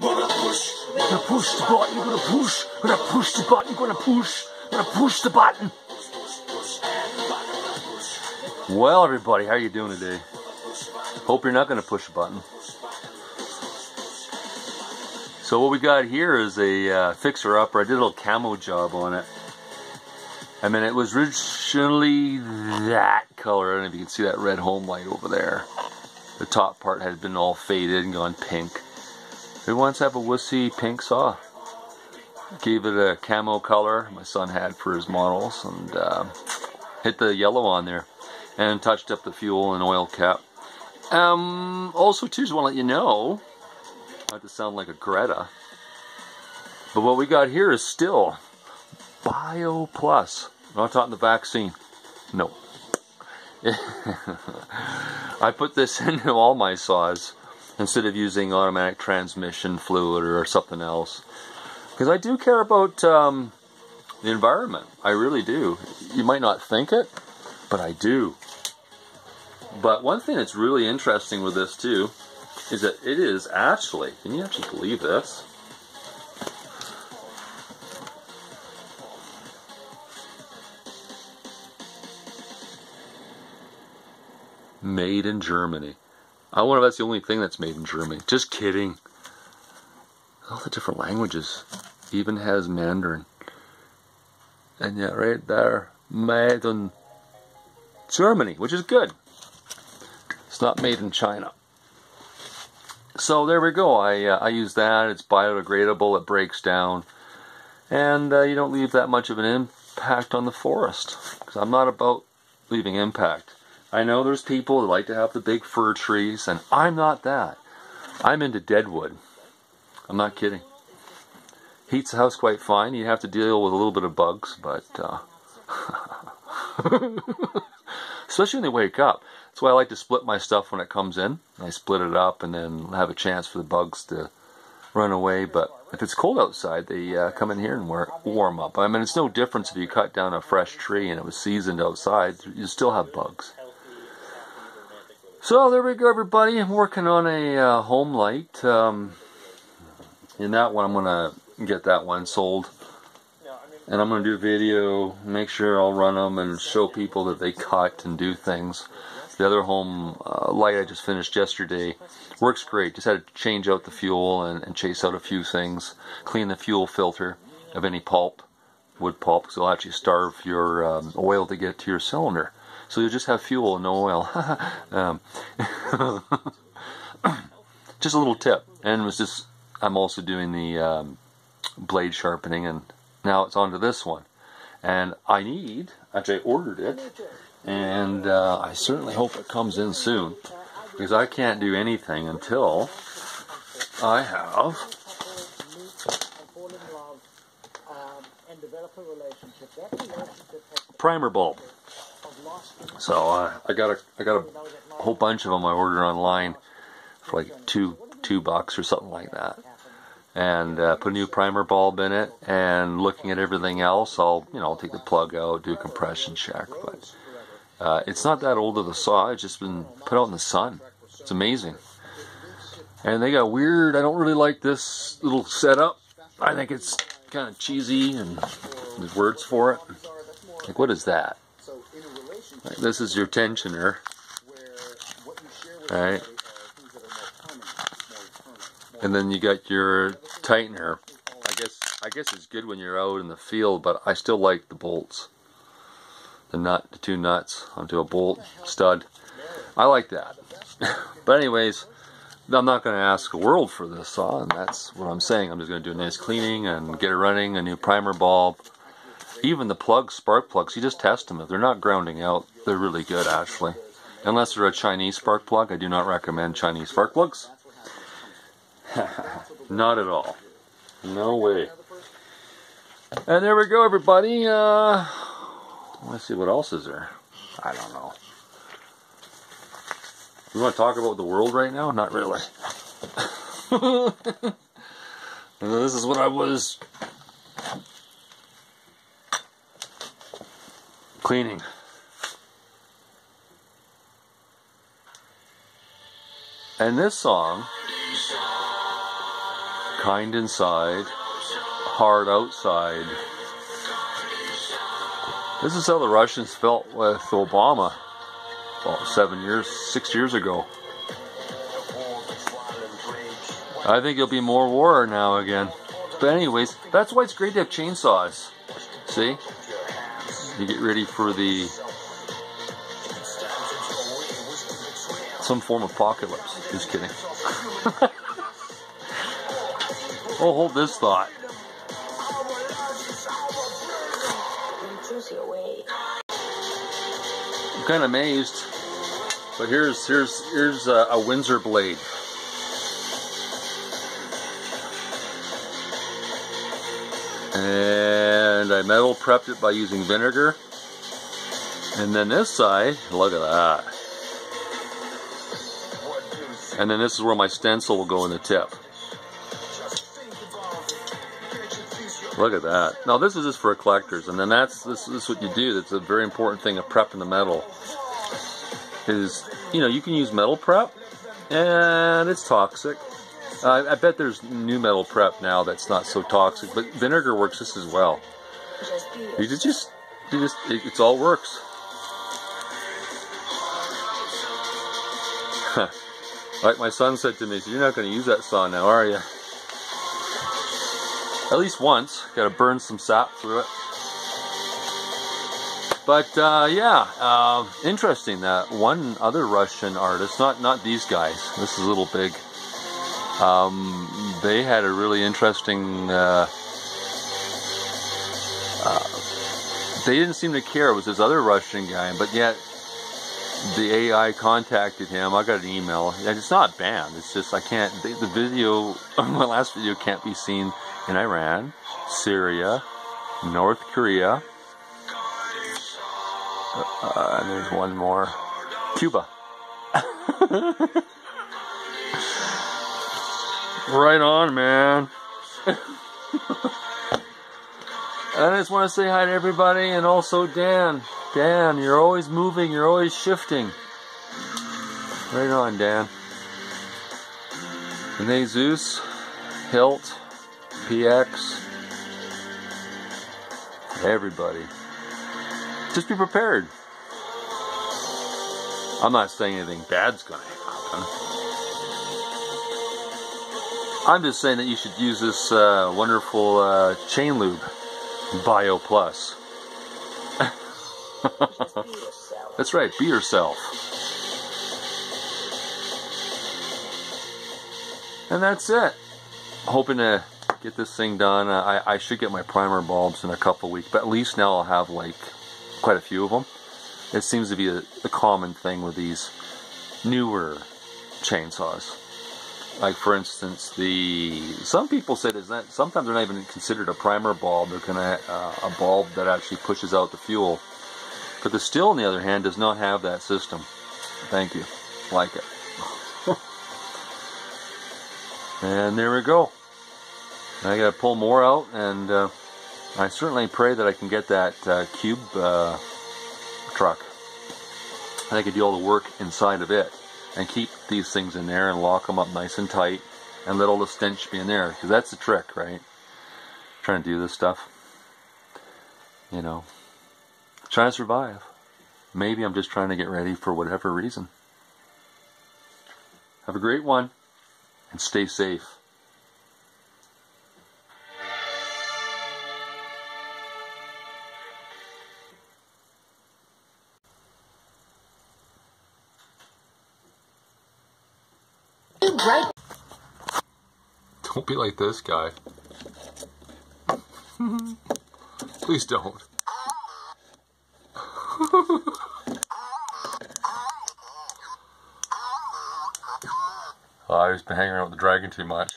You're gonna push the button, you're gonna push. You're gonna push the button, you're gonna push. You're gonna push the button. Well, everybody, how are you doing today? Hope you're not gonna push a button. So what we got here is a fixer-upper. I did a little camo job on it. I mean, it was originally that color. I don't know if you can see that red home light over there. The top part had been all faded and gone pink. Who wants to have a wussy pink saw? Gave it a camo color my son had for his models, and hit the yellow on there, and touched up the fuel and oil cap. Also, too, just want to let you know, not to sound like a Greta, but what we got here is Stihl BioPlus. I'm not talking the vaccine. No. I put this into all my saws instead of using automatic transmission fluid or something else, because I do care about the environment. I really do. You might not think it, but I do. But one thing that's really interesting with this too is that it is actually, can you actually believe this? Made in Germany. I wonder if that's the only thing that's made in Germany. Just kidding. All the different languages. Even has Mandarin. And yet right there, made in Germany, which is good. It's not made in China. So there we go. I use that. It's biodegradable. It breaks down. And you don't leave that much of an impact on the forest. Because I'm not about leaving impact. I know there's people that like to have the big fir trees, and I'm not that. I'm into deadwood. I'm not kidding. Heats the house quite fine. You have to deal with a little bit of bugs, but especially when they wake up. That's why I like to split my stuff when it comes in. I split it up and then have a chance for the bugs to run away. But if it's cold outside, they come in here and warm up. I mean, it's no difference if you cut down a fresh tree and it was seasoned outside. You still have bugs. So there we go, everybody. I'm working on a home light. In that one, I'm going to get that one sold. And I'm going to do a video, make sure I'll run them and show people that they cut and do things. The other home light I just finished yesterday works great. Just had to change out the fuel and chase out a few things. Clean the fuel filter of any pulp, wood pulp, because it'll actually starve your oil to get to your cylinder. So you just have fuel and no oil. Just a little tip. And it was just, I'm also doing the blade sharpening, and now it's on to this one. And actually I ordered it, and I certainly hope it comes in soon, because I can't do anything until I have primer bulb. So I got a whole bunch of them I ordered online for like $2 or something like that, and put a new primer bulb in it. And looking at everything else, I'll take the plug out, do a compression check. But it's not that old of a saw. It's just been put out in the sun. It's amazing. And they got weird. I don't really like this little setup. I think it's kind of cheesy, and there's words for it. Like, what is that? Like, this is your tensioner, right? And then you got your tightener. I guess it's good when you're out in the field, but I still like the bolts. The two nuts onto a bolt stud. I like that. But anyways, I'm not going to ask a world for this saw, and that's what I'm saying. I'm just going to do a nice cleaning and get it running, a new primer bulb. Even the plugs, spark plugs, you just test them. If they're not grounding out, they're really good, actually. Unless they're a Chinese spark plug. I do not recommend Chinese spark plugs. Not at all. No way. And there we go, everybody. Let's see, what else is there? I don't know. You want to talk about the world right now? Not really. This is what I was cleaning. And this song kind inside, hard outside. This is how the Russians felt with Obama about 6 years ago. I think there'll be more war now again. But anyways, that's why it's great to have chainsaws. See? You get ready for some form of apocalypse. Just kidding. Oh, hold this thought. I'm kind of amazed. But here's a Windsor blade. And I metal prepped it by using vinegar. And then this side, look at that. And then this is where my stencil will go in the tip. Look at that. Now this is just for collectors, and then this is what you do. That's a very important thing of prepping the metal. Is, you know, you can use metal prep, and it's toxic. I bet there's new metal prep now that's not so toxic, but vinegar works just as well. It all works. Like my son said to me, he said, "You're not going to use that saw now, are you?" At least once. Got to burn some sap through it. But yeah, interesting that one other Russian artist, not these guys. This is a little big. They had a really interesting. They didn't seem to care. It was this other Russian guy, but yet the AI contacted him. I got an email. It's not banned. It's just I can't. The video, my last video, can't be seen in Iran, Syria, North Korea. And there's one more. Cuba. Right on, man. And I just want to say hi to everybody, and also Dan. Dan, you're always moving, you're always shifting. Right on, Dan. And Jesus, Hilt, PX, everybody. Just be prepared. I'm not saying anything bad's going to happen. I'm just saying that you should use this wonderful chain lube, BioPlus. That's right, be yourself. And that's it. Hoping to get this thing done. I should get my primer bulbs in a couple weeks, but at least now I'll have like quite a few of them. It seems to be a common thing with these newer chainsaws. Like for instance, some people say that sometimes they're not even considered a primer bulb. They're gonna a bulb that actually pushes out the fuel. But the Stihl, on the other hand, does not have that system. Thank you. Like it. And there we go. I gotta pull more out, and I certainly pray that I can get that cube truck. And I can do all the work inside of it and keep these things in there and lock them up nice and tight and let all the stench be in there, because that's the trick, right? Trying to do this stuff, you know, trying to survive. Maybe I'm just trying to get ready for whatever reason. Have a great one, and stay safe. Don't be like this guy. Please don't. I've just been hanging around with the dragon too much.